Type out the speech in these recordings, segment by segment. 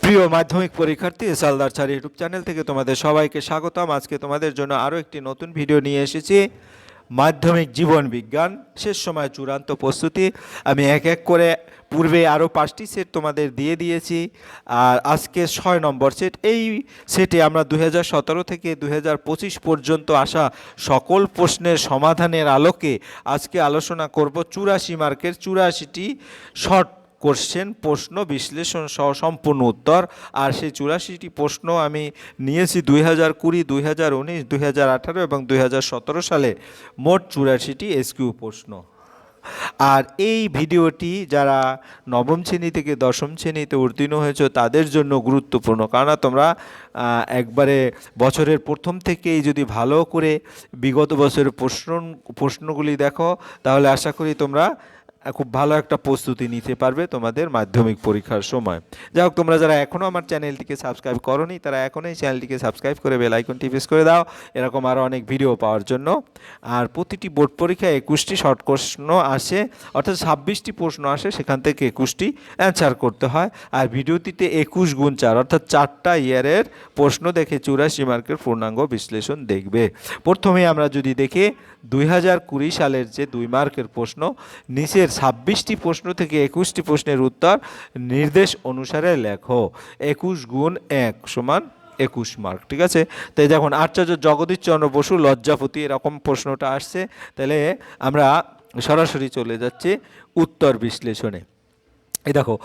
প্রিয় মাধ্যমিক পরীক্ষার্থী, সালদার স্যার ইউটিউব চ্যানেল থেকে তোমাদের সবাইকে স্বাগতম। আজকে তোমাদের জন্য আরও একটি নতুন ভিডিও নিয়ে এসেছি। মাধ্যমিক জীবন বিজ্ঞান শেষ সময় চূড়ান্ত প্রস্তুতি। আমি এক এক করে পূর্বে আরও 5টি সেট তোমাদের দিয়ে দিয়েছি, আর আজকে 6 নম্বর সেট। এই সেটে আমরা 2017 থেকে 2025 পর্যন্ত আসা সকল প্রশ্নের সমাধানের আলোকে আজকে আলোচনা করব 84 মার্কের 84টি শর্ট কোশ্চেন, প্রশ্ন বিশ্লেষণ সহ সম্পূর্ণ উত্তর। আর সেই 84টি প্রশ্ন আমি নিয়েছি 2020, 2019, 2018 এবং 2017 সালে মোট 84টি এসকিউ প্রশ্ন। আর এই ভিডিওটি যারা নবম শ্রেণী থেকে দশম শ্রেণীতে উত্তীর্ণ হয়েছে তাদের জন্য গুরুত্বপূর্ণ, কারণ তোমরা একবারে বছরের প্রথম থেকেই যদি ভালো করে বিগত বছরের প্রশ্নগুলি দেখো, তাহলে আশা করি তোমরা খুব ভালো একটা প্রস্তুতি নিতে পারবে তোমাদের মাধ্যমিক পরীক্ষার সময়। যাই হোক, তোমরা যারা এখনও আমার চ্যানেলটিকে সাবস্ক্রাইব করোনি তারা এখনই চ্যানেলটিকে সাবস্ক্রাইব করে বেল আইকনটি প্রেস করে দাও এরকম আরও অনেক ভিডিও পাওয়ার জন্য। আর প্রতিটি বোর্ড পরীক্ষায় 21টি শর্ট প্রশ্ন আসে, অর্থাৎ 26টি প্রশ্ন আসে, সেখান থেকে 21টি অ্যান্সার করতে হয়। আর ভিডিওটিতে 21 গুণ 4 অর্থাৎ 4টা ইয়ারের প্রশ্ন দেখে 84 মার্কের পূর্ণাঙ্গ বিশ্লেষণ দেখবে। প্রথমে আমরা যদি দেখি 2020 সালের যে 2 মার্কের প্রশ্ন, নিচের 26টি প্রশ্ন থেকে 21টি প্রশ্নের উত্তর নির্দেশ অনুসারে লেখো। 21 গুণ 1 সমান 21 মার্ক, ঠিক আছে? তাই যখন আচার্য জগদীশচন্দ্র বসু লজ্জাপতি এরকম প্রশ্নটা আসছে, তাহলে আমরা সরাসরি চলে যাচ্ছি উত্তর বিশ্লেষণে। এই দেখো,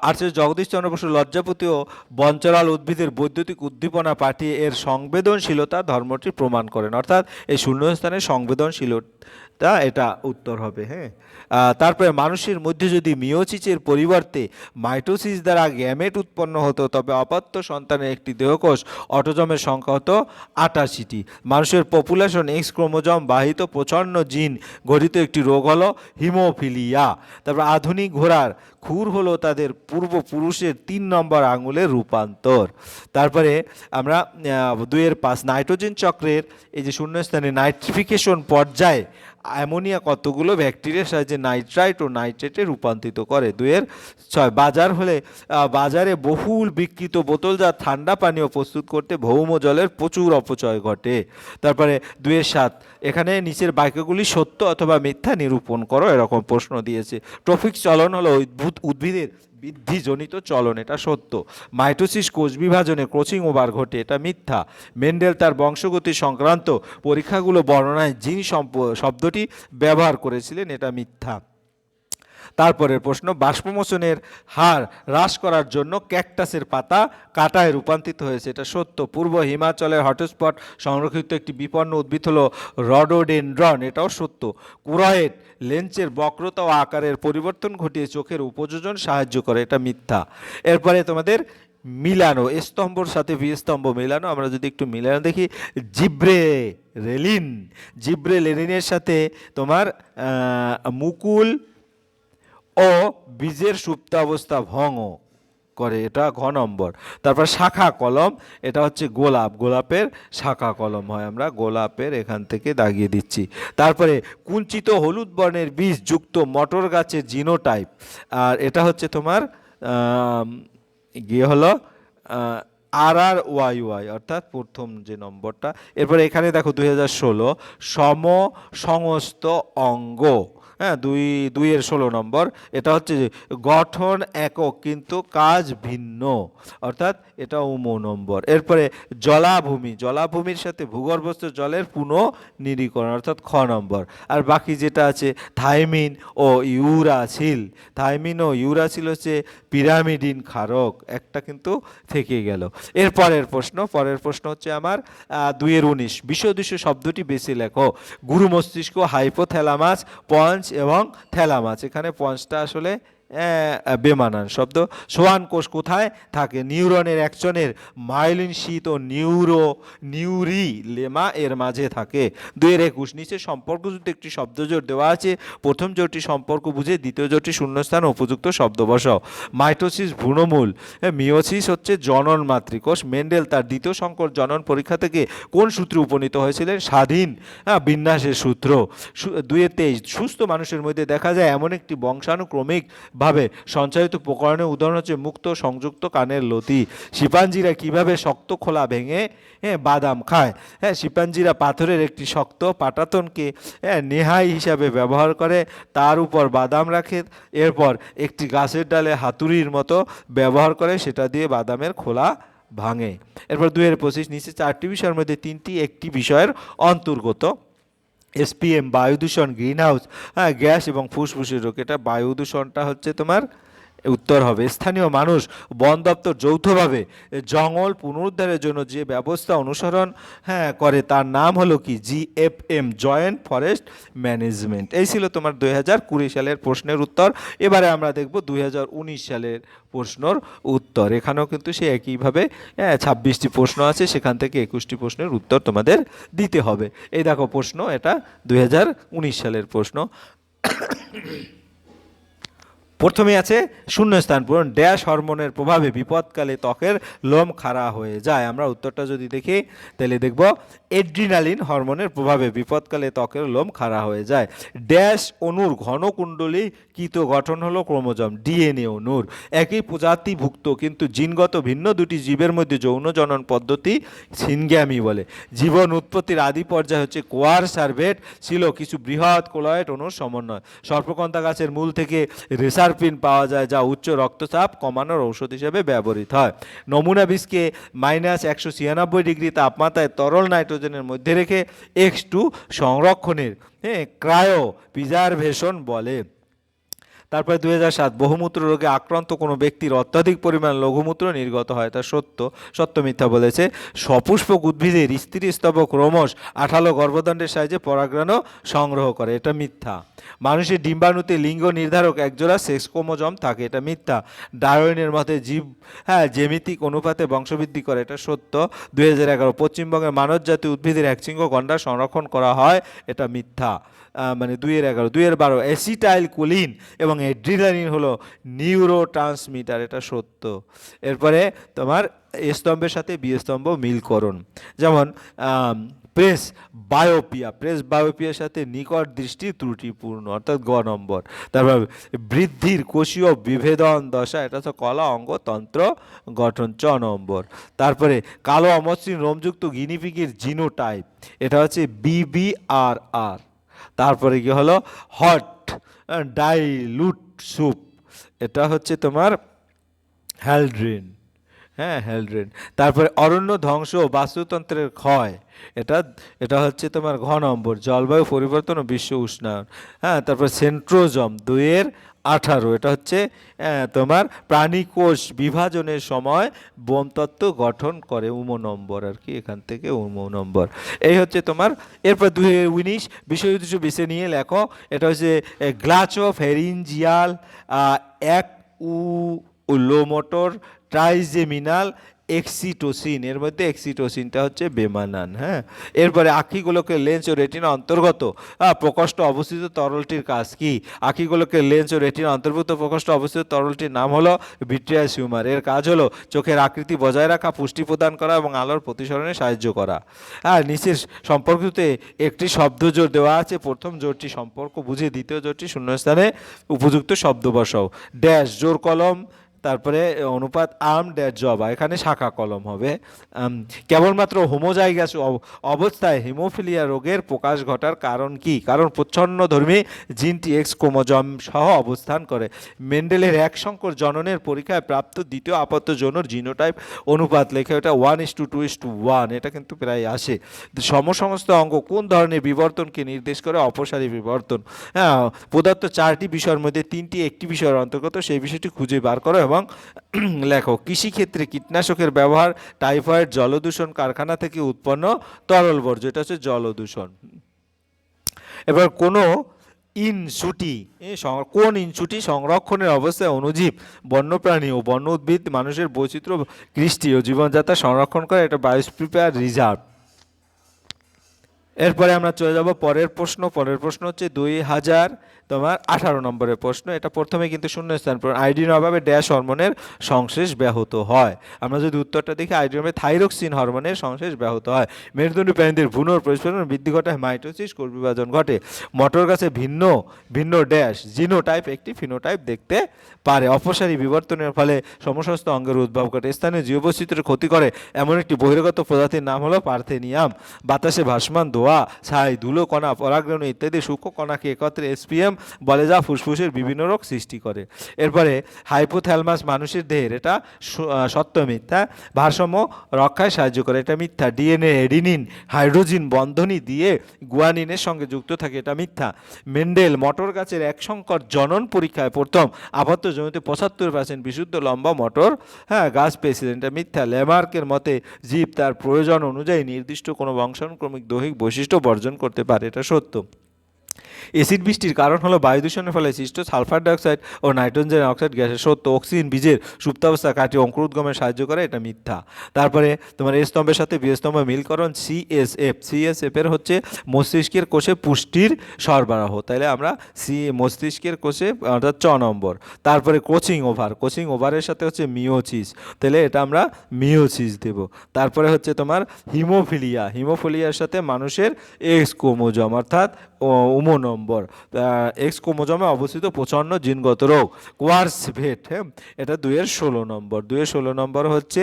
আচার্য জগদীশচন্দ্র বসু লজ্জাপতি ও বঞ্চলাল উদ্ভিদের বৈদ্যুতিক উদ্দীপনা পাঠিয়ে এর সংবেদনশীলতা ধর্মটি প্রমাণ করেন, অর্থাৎ এই শূন্যস্থানে সংবেদনশীলতা এটা উত্তর হবে। হ্যাঁ, তারপরে মানুষের মধ্যে যদি মিওসিসের পরিবর্তে মাইটোসিস দ্বারা গ্যামেট উৎপন্ন হতো, তবে অপত্য সন্তানের একটি দেহকোষ অটোজমের সংখ্যা হতো 88টি। মানুষের পপুলেশন এক্স ক্রোমোজোম বাহিত প্রচণ্ড জিন গঠিত একটি রোগ হলো হিমোফিলিয়া। তারপর আধুনিক ঘোড়ার খুর হলো তাদের পূর্বপুরুষের 3 নম্বর আঙুলের রূপান্তর। তারপরে আমরা 2-5 নাইট্রোজেন চক্রের এই যে শূন্যস্থানে নাইট্রিফিকেশন পর্যায়ে অ্যামোনিয়া কতগুলো ব্যাকটেরিয়ার সাহায্যে নাইট্রাইট ও নাইট্রেটে রূপান্তরিত করে। 2-6 বাজারে বহুল বিক্রিত বোতলজাত ঠান্ডা পানীয় প্রস্তুত করতে ভৌম জলের প্রচুর অপচয় ঘটে। তারপরে 2-7 এখানে নিচের বাক্যগুলি সত্য অথবা মিথ্যা নিরূপণ করো, এরকম প্রশ্ন দিয়েছে। ট্রফিক চলন হলো উদ্ভিদের বৃদ্ধিজনিত চলন, এটা সত্য। মাইটোসিস কোষ বিভাজনে ক্রসিং ওভার ঘটে, এটা মিথ্যা। মেন্ডেল তার বংশগতি সংক্রান্ত পরীক্ষাগুলো বর্ণনায় জিন শব্দটি ব্যবহার করেছিলেন, এটা মিথ্যা। তারপরের প্রশ্ন, বাষ্পমোচনের হার হ্রাস করার জন্য ক্যাকটাসের পাতা কাটায় রূপান্তরিত হয়েছে, এটা সত্য। পূর্ব হিমাচলের হটস্পট সংরক্ষিত একটি বিপন্ন উদ্ভিদ হলো রডোডেনড্রন, এটাও সত্য। কুরয়েড লেন্সের বক্রতা ও আকারের পরিবর্তন ঘটিয়ে চোখের উপযোজন সাহায্য করে, এটা মিথ্যা। এরপরে তোমাদের মিলানো, স্তম্ভর সাথে ভি স্তম্ভ মিলানো, আমরা যদি একটু মিলানো দেখি, জিব্রেলিনের সাথে তোমার মুকুল ও বীজের সুপ্তাবস্থা ভঙ্গ করে, এটা ঘ নম্বর। তারপর শাখা কলম, এটা হচ্ছে গোলাপের শাখা কলম হয়, আমরা গোলাপের এখান থেকে দাগিয়ে দিচ্ছি। তারপরে কুঞ্চিত হলুদ বর্ণের বীজ যুক্ত মটর গাছের জিনোটাইপ, আর এটা হচ্ছে তোমার হলো RRYY, অর্থাৎ প্রথম যে নম্বরটা। এরপরে এখানে দেখো 2016 সমস্ত অঙ্গ, হ্যাঁ, 2-2-16 নম্বর, এটা হচ্ছে গঠন একক কিন্তু কাজ ভিন্ন, অর্থাৎ এটা উম নম্বর। এরপরে জলাভূমির সাথে ভূগর্ভস্থ জলের পুনঃনিরীকরণ, অর্থাৎ খ নম্বর। আর বাকি যেটা আছে থাইমিন ও ইউরাসিল হচ্ছে পিরামিডিন ক্ষারক, একটা কিন্তু থেকে গেল। পরের প্রশ্ন হচ্ছে আমার 2-19 বিষদৃশ্য শব্দটি বেশি লেখো। গুরু মস্তিষ্ক, হাইপোথ্যালামাস, পঞ্চ এবং থ্যালামাস, এখানে পঞ্চটা আসলে বেমানান শব্দ। সোয়ান কোষ কোথায় থাকে? নিউরনের অ্যাকশনের মাইলিন শীত ও নিউরিলেমা এর মাঝে থাকে। 2-21 নিচে সম্পর্কযুক্ত একটি শব্দজোড় দেওয়া আছে, প্রথম জোড়টি সম্পর্ক বুঝে দ্বিতীয় জোড়টি শূন্যস্থান উপযুক্ত শব্দ বসাও। মাইটোসিস ভ্রূণমূল, মিওসিস হচ্ছে জনন মাতৃকোষ। মেন্ডেল তার দ্বিতীয় সংকর জনন পরীক্ষা থেকে কোন সূত্রে উপনীত হয়েছিলেন? স্বাধীন বিন্যাসের সূত্র। 2-23 সুস্থ মানুষের মধ্যে দেখা যায় এমন একটি বংশানুক্রমিক ভাবে সঞ্চারিত উপকরণের উদাহরণ হচ্ছে মুক্ত সংযুক্ত কানের লতি। শিম্পাঞ্জিরা কিভাবে শক্ত খোলা ভেঙে বাদাম খায়? শিম্পাঞ্জিরা পাথরের একটি শক্ত পাটাতনকে নেহাই হিসাবে ব্যবহার করে, তার উপর বাদাম রাখে, এরপর একটি গাছের ডালে হাতুড়ির মতো ব্যবহার করে, সেটা দিয়ে বাদামের খোলা ভাঙে। এরপর 2-25 নিচে 4টি বিষয়ের মধ্যে 3টি একটি বিষয়ের অন্তর্গত। এসপিএম বায়ু দূষণ, গ্রিন হাউস গ্যাস এবং ফুসফুসের রোগ। এটা বায়ু দূষণটা হচ্ছে তোমার উত্তর হবে। স্থানীয় মানুষ বন দপ্তর যৌথভাবে জঙ্গল পুনরুদ্ধারের জন্য যে ব্যবস্থা অনুসরণ করে তার নাম হলো কি? GFM, joint forest management. এই ছিল তোমার 2020 সালের প্রশ্নের উত্তর। এবারে আমরা দেখব 2019 সালের প্রশ্নের উত্তর। এখানেও কিন্তু সে একইভাবে 26টি প্রশ্ন আছে, সেখান থেকে 21টি প্রশ্নের উত্তর তোমাদের দিতে হবে। এই দেখো প্রশ্ন, এটা 2019 সালের প্রশ্ন। প্রথমে আছে শূন্যস্থান পূরণ। ড্যাশ হরমোনের প্রভাবে বিপদকালে ত্বকের লোম খাড়া হয়ে যায়। আমরা উত্তরটা যদি দেখি তাহলে দেখব এড্রিনালিন হরমোনের প্রভাবে বিপদকালে ত্বকের লোম খাড়া হয়ে যায়। ড্যাশ অণুর ঘনকুণ্ডলীকৃত গঠন হলো ক্রোমোজোম। ডিএনএ অণুর। একই প্রজাতিভুক্ত কিন্তু জিনগত ভিন্ন দুটি জীবের মধ্যে যৌন জনন পদ্ধতি সিনগ্যামি বলে। জীবন উৎপত্তির আদি পর্যায়ে হচ্ছে কোয়ার সার্ভেট ছিল কিছু বৃহৎ কোলয়েড অণুর সমন্বয়। সর্পকন্থা গাছের মূল থেকে রেসারপিন পাওয়া যায়, যা উচ্চ রক্তচাপ কমানোর ঔষধ হিসেবে ব্যবহৃত হয়। নমুনা বীজকে -196 ডিগ্রি তাপমাত্রায় তরল নাইট্রোজেনের মধ্যে রেখে X2 সংরক্ষণের ক্রায়ো প্রিজারভেশন বলে। তারপরে 2007 বহুমূত্র রোগে আক্রান্ত কোনো ব্যক্তির অত্যাধিক পরিমাণ লঘুমূত্র নির্গত হয়। তা সত্য মিথ্যা বলেছে। সপুষ্পক উদ্ভিদের স্ত্রীস্তবক ক্রমশ আঠালো গর্ভদণ্ডের সাহায্যে পরাগরেণু সংগ্রহ করে। এটা মিথ্যা। মানুষের ডিম্বাণুতে লিঙ্গ নির্ধারক একজোড়া সেক্স ক্রোমোজোম থাকে। এটা মিথ্যা। ডারউইনের মতে জীব জ্যামিতিক অনুপাতে বংশবৃদ্ধি করে। এটা সত্য। 2011 পশ্চিমবঙ্গের মানবজাতি উদ্ভিদের একশৃঙ্গ গন্ডার সংরক্ষণ করা হয়। এটা মিথ্যা। মানে 2-11 2-12 অ্যাসিটাইল কোলিন এবং এড্রিনালিন হলো নিউরো ট্রান্সমিটার। এটা সত্য। এরপরে তোমার এ স্তম্ভের সাথে বি স্তম্ভ মিলকরণ, যেমন প্রেস বায়োপিয়ার সাথে নিকট দৃষ্টি ত্রুটিপূর্ণ, অর্থাৎ গ নম্বর। তারপর বৃদ্ধির কোষীয় বিভেদন দশা, এটা হচ্ছে কলা অঙ্গ তন্ত্র গঠন, চ নম্বর। তারপরে কালো অমসৃণ রোমযুক্ত গিনিপিগের জিনোটাইপ, এটা হচ্ছে BBRR। তারপরে কি হলো হট ডাইলুট স্যুপ, এটা হচ্ছে তোমার হ্যালড্রেন। হ্যালড্রেন। তারপরে অরণ্য ধ্বংস ও বাস্তুতন্ত্রের ক্ষয়, এটা হচ্ছে তোমার ঘ নম্বর। জলবায়ু পরিবর্তন ও বিশ্ব উষ্ণায়ন। তারপর সেন্ট্রোজম 2-18, এটা হচ্ছে তোমার প্রাণীকোষ বিভাজনের সময় বোমতত্ত্ব গঠন করে, উম নম্বর আর কি, এখান থেকে উম নম্বর। এই হচ্ছে তোমার। এরপর 2019 বিষয় উদ্দেশ্য বেছে নিয়ে লেখো। এটা হচ্ছে গ্লাচোফেরিঞ্জিয়াল অ্যাকুলোমোটর ট্রাইজেমিনাল এক্সিটোসিন। এর মধ্যে এক্সিটোসিনটা হচ্ছে বেমানান। এরপরে আখিগোলকের লেন্স ও রেটিনা অন্তর্গত প্রকোষ্ঠ অবস্থিত তরলটির কাজ কি? আখিগোলকের লেন্স ও রেটিনা অন্তর্ভুক্ত প্রকোষ্ঠ অবস্থিত তরলটির নাম হলো ভিট্রিয়াস হিউমার। এর কাজ হলো চোখের আকৃতি বজায় রাখা, পুষ্টি প্রদান করা এবং আলোর প্রতিসরণে সাহায্য করা। নিচের সম্পর্কতে একটি শব্দ জোর দেওয়া আছে। প্রথম জোরটি সম্পর্ক বুঝে, দ্বিতীয় জোরটি শূন্যস্থানে উপযুক্ত শব্দ বসাও। ড্যাশ জোর কলম, তারপরে অনুপাত আর্ম ড্যাশ জবা, এখানে শাখা কলম হবে। কেবলমাত্র হোমোজাইগাস অবস্থায় হিমোফিলিয়া রোগের প্রকাশ ঘটার কারণ কি? কারণ প্রচ্ছন্নধর্মী জিনটি X ক্রোমোজোম সহ অবস্থান করে। মেন্ডেলের এক সংকর জননের পরীক্ষায় প্রাপ্ত দ্বিতীয় আপত্য যৌনর জিনোটাইপ অনুপাত লেখে, ওটা 1:2:1। এটা কিন্তু প্রায় আসে। সমস্ত অঙ্গ কোন ধরনের বিবর্তনকে নির্দেশ করে? অপসারী বিবর্তন। প্রদত্ত 4টি বিষয়ের মধ্যে 3টি একটি বিষয়ের অন্তর্গত, সেই বিষয়টি খুঁজে বার করো এবং লেখো। কৃষিক্ষেত্রে কীটনাশকের ব্যবহার, টাইফয়েড, জলদূষণ, কারখানা থেকে উৎপন্ন তরল বর্জ্য, এটা হচ্ছে জলদূষণ। এবার কোন ইনসুটি সংরক্ষণের অবস্থায় অণুজীব, বন্যপ্রাণী ও বন্য উদ্ভিদ মানুষের বৈচিত্র্য, কৃষ্টি ও জীবনযাত্রা সংরক্ষণ করে, এটা বায়োস্ফিয়ার রিজার্ভ। এরপরে আমরা চলে যাব পরের প্রশ্ন। পরের প্রশ্ন হচ্ছে তোমার 18 নম্বরের প্রশ্ন, এটা প্রথমে কিন্তু শূন্যস্থান পূরণ। আয়োডিন অভাবে ড্যাশ হরমোনের সংশ্লেষ ব্যাহত হয়। আমরা যদি উত্তরটা দেখি, আয়োডিন অভাবে থাইরক্সিন হরমোনের সংশ্লেষ ব্যাহত হয়। মেরুদণ্ডী প্রাণীদের ভ্রূণের পরিস্ফুটন বৃদ্ধি ঘটায় মাইটোসিস, কোষ বিভাজন ঘটে। মটর গাছে ভিন্ন ভিন্ন ড্যাশ জিনোটাইপ একটি ফিনোটাইপ দেখতে পারে। অপসারী বিবর্তনের ফলে সমস্ত অঙ্গের উদ্ভব ঘটে। স্থানীয় জীববৈচিত্র্যের ক্ষতি করে এমন একটি বহিরাগত প্রজাতির নাম হলো পার্থেনিয়াম। বাতাসে ভাসমান ধোঁয়া, ছাই, ধুলো কণা, পরাগরেণু ইত্যাদি সূক্ষ্ম কণাকে একত্রে এসপিএম বলে, যা ফুসফুসের বিভিন্ন রোগ সৃষ্টি করে। এরপরে হাইপোথ্যালামাস মানুষের দেহের, এটা সত্য মিথ্যা, ভারসাম্য রক্ষায় সাহায্য করে, এটা মিথ্যা। ডিএনএ এডিনিন হাইড্রোজিন বন্ধনী দিয়ে গুয়ানিনের সঙ্গে যুক্ত থাকে, এটা মিথ্যা। মেন্ডেল মটর গাছের এক সংকর জনন পরীক্ষায় প্রথম আবদ্ধ জমিতে 75% বিশুদ্ধ লম্বা মটর গাছ পেয়েছিলেন, এটা মিথ্যা। লেমার্কের মতে জীব তার প্রয়োজন অনুযায়ী নির্দিষ্ট কোনো বংশানুক্রমিক দৈহিক বৈশিষ্ট্য বর্জন করতে পারে, এটা সত্য। এসিড বৃষ্টির কারণ হলো বায়ু দূষণের ফলে সৃষ্ট সালফার ডাইঅক্সাইড ও নাইট্রোজেন অক্সাইড গ্যাসের সত্য। অক্সিজেন বীজের সুপ্তাবস্থা কাটিয়ে অঙ্কুরোদ্গমে সাহায্য করে, এটা মিথ্যা। তারপরে তোমার এ স্তম্ভের সাথে বি স্তম্ভ মিলকরণ সিএসএফ এর হচ্ছে মস্তিষ্কের কোষে পুষ্টির সরবরাহ, তাইলে আমরা মস্তিষ্কের কোষে অর্থাৎ 6 নম্বর। তারপরে কোচিং ওভারের সাথে হচ্ছে মিওসিস, তাহলে এটা আমরা মিওসিস দেব। তারপরে হচ্ছে তোমার হিমোফিলিয়ার সাথে মানুষের এক্স ক্রোমোজোম অর্থাৎ উমো নম্বর। এক্স ক্রোমোজোমে অবস্থিত প্রচণ্ড জিনগত রোগ কোয়ার্সভেট, এটা 2-16 নম্বর। 2-16 হচ্ছে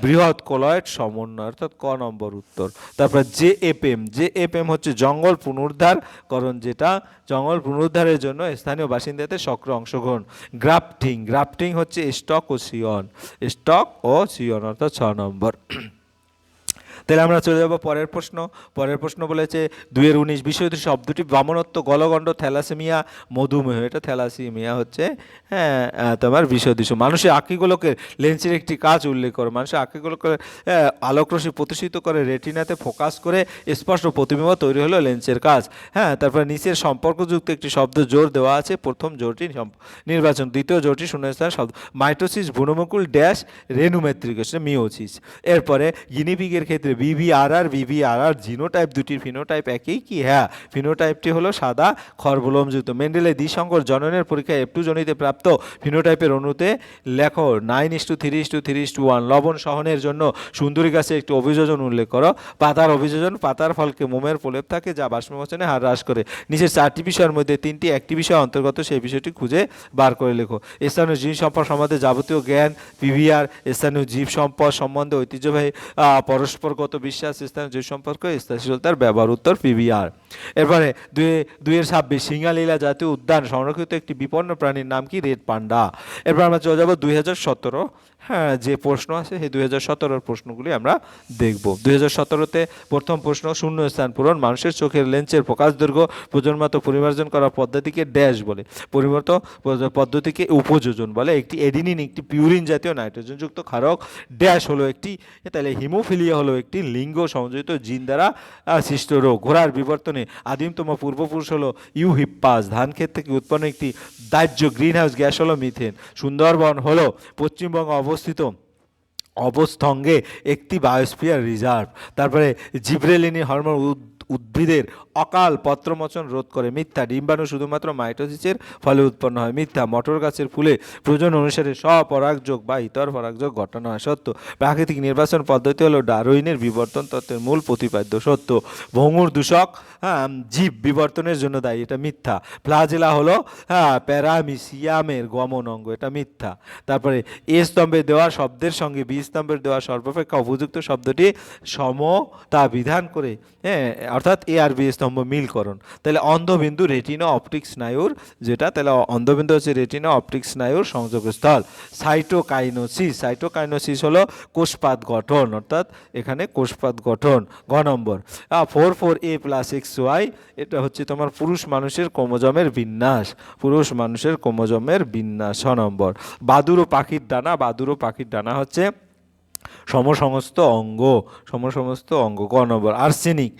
বৃহৎ কলয়েড সমন্বয় অর্থাৎ ক নম্বর উত্তর। তারপর জেএফএম হচ্ছে জঙ্গল পুনরুদ্ধারকরণ, যেটা জঙ্গল পুনরুদ্ধারের জন্য স্থানীয় বাসিন্দাদের সক্রিয় অংশগ্রহণ। গ্রাফটিং হচ্ছে স্টক ও সিয়ন অর্থাৎ 6 নম্বর। তাহলে আমরা চলে যাব পরের প্রশ্ন বলেছে 2-19 বিষয়টি শব্দটি বামনত্ব, গলগণ্ড, থ্যালাসেমিয়া, মধুমেহ, এটা থ্যালাসেমিয়া হচ্ছে তোমার বিষয়। মানুষের আঁকিগোলকের লেন্সের একটি কাজ উল্লেখ করো। মানুষের আঁকিগোলকের আলোকরশ্মি প্রতিষ্ঠিত করে রেটিনাতে ফোকাস করে স্পষ্ট প্রতিবিম্ব তৈরি হলো লেন্সের কাজ। তারপর নিচের সম্পর্কযুক্ত একটি শব্দ জোর দেওয়া আছে। প্রথম জোরটি নির্বাচন, দ্বিতীয় জোরটি শূন্যস্থান শব্দ। মাইটোসিস ভ্রূণমুকুল ড্যাশ রেনুমেট্রিক, মিওসিস। এরপরে গিনিপিগের ক্ষেত্রে বিভিআরআর জিনোটাইপ দুটির ফিনোটাইপ একই কি? ফিনোটাইপটি হলো সাদা খরবলমযুক্ত। মেন্ডেলের দ্বিসংকর জননের পরীক্ষায় F2 জনিতে প্রাপ্ত ফিনোটাইপের অণুতে লেখো 9:3:3:1। লবণ সহনের জন্য সুন্দরী গাছে একটি অভিযোজন উল্লেখ করো। পাতার অভিযোজন, পাতার ফলকে মোমের প্রলেপ থাকে যা বাষ্পমোচনে হার হ্রাস করে। নিচের 4টি বিষয়ের মধ্যে 3টি একটি বিষয় অন্তর্গত, সেই বিষয়টি খুঁজে বার করে লেখো। স্থানীয় জীব সম্পদ সম্বন্ধে যাবতীয় জ্ঞান, পিভিআর, স্থানীয় জীব সম্পদ সম্বন্ধে ঐতিহ্যবাহী পরস্পরগত বিশ্বাস, স্থানীয় জীব সম্পর্ক, স্থিতিশীলতার ব্যবহার, উত্তর পিভিআর। এরপরে 2-26 সিঙ্গালীলা জাতীয় উদ্যান সংরক্ষিত একটি বিপন্ন প্রাণীর নাম কি? Red panda. এরপর আমরা চলে যাব 2017 যে প্রশ্ন আছে সেই 2017 প্রশ্নগুলি আমরা দেখব। 2017-তে প্রথম প্রশ্ন, শূন্য স্থান পূরণ। মানুষের চোখের লেন্সের প্রকাশ দৈর্ঘ্য প্রজন্মত পরিমার্জন করার পদ্ধতিকে ড্যাশ বলে? পরিবর্ত পদ্ধতিকে উপযোজন বলে। একটি এডিনিন একটি পিউরিন জাতীয় নাইট্রোজেনযুক্ত ক্ষারক ড্যাশ হলো একটি, তাহলে হিমোফিলিয়া হলো একটি লিঙ্গ সংযোজিত জিন দ্বারা সৃষ্ট রোগ। ঘোড়ার বিবর্তনে আদিমতম পূর্বপুরুষ হলো ইউহিপ্পাস। ধান ক্ষেত থেকে উৎপন্ন একটি দাহ্য গ্রিনহাউস গ্যাস হলো মিথেন। সুন্দরবন হলো পশ্চিমবঙ্গে অবস্থিত অবস্থঙ্গে একটি বায়োস্ফিয়ার রিজার্ভ। তারপরে জিব্রেলিনি হরমোন উদ্ভিদের অকাল পত্রমোচন রোধ করে, মিথ্যা। ডিম্বাণু শুধুমাত্র মাইটোসিসের ফলে উৎপন্ন হয়, মিথ্যা। মটর গাছের ফুলে প্রজনন অনুসারে স্বপরাগযোগ বা ইতর পরাগযোগ ঘটানো হয়, সত্য। প্রাকৃতিক নির্বাচন পদ্ধতি হলো ডারউইনের বিবর্তন তত্ত্বের মূল প্রতিপাদ্য, সত্য। ভঙ্গুর দূষক জীব বিবর্তনের জন্য দায়ী, এটা মিথ্যা। ফ্লাজেলা হলো প্যারামিসিয়ামের গমন অঙ্গ, এটা মিথ্যা। তারপরে এ স্তম্ভে দেওয়া শব্দের সঙ্গে বি স্তম্ভের দেওয়া সর্বাপেক্ষা উপযুক্ত শব্দটি সমতা বিধান করে, অর্থাৎ এ আর বি স্তম্ভ মিলকরণ। তাহলে অন্ধবিন্দু রেটিনা অপটিক স্নায়ুর, যেটা তাহলে অন্ধবিন্দু হচ্ছে রেটিনা অপটিক স্নায়ুর সংযোগস্থল। সাইটোকাইনোসিস হলো কোষপাত গঠন, অর্থাৎ এখানে কোষপাত গঠন। গ নম্বর 44A+XY, এটা হচ্ছে তোমার পুরুষ মানুষের ক্রোমোজোমের বিন্যাস, ছ নম্বর। বাদুর ও পাখির ডানা হচ্ছে সমসমস্ত অঙ্গ, গ নম্বর। আর্সেনিক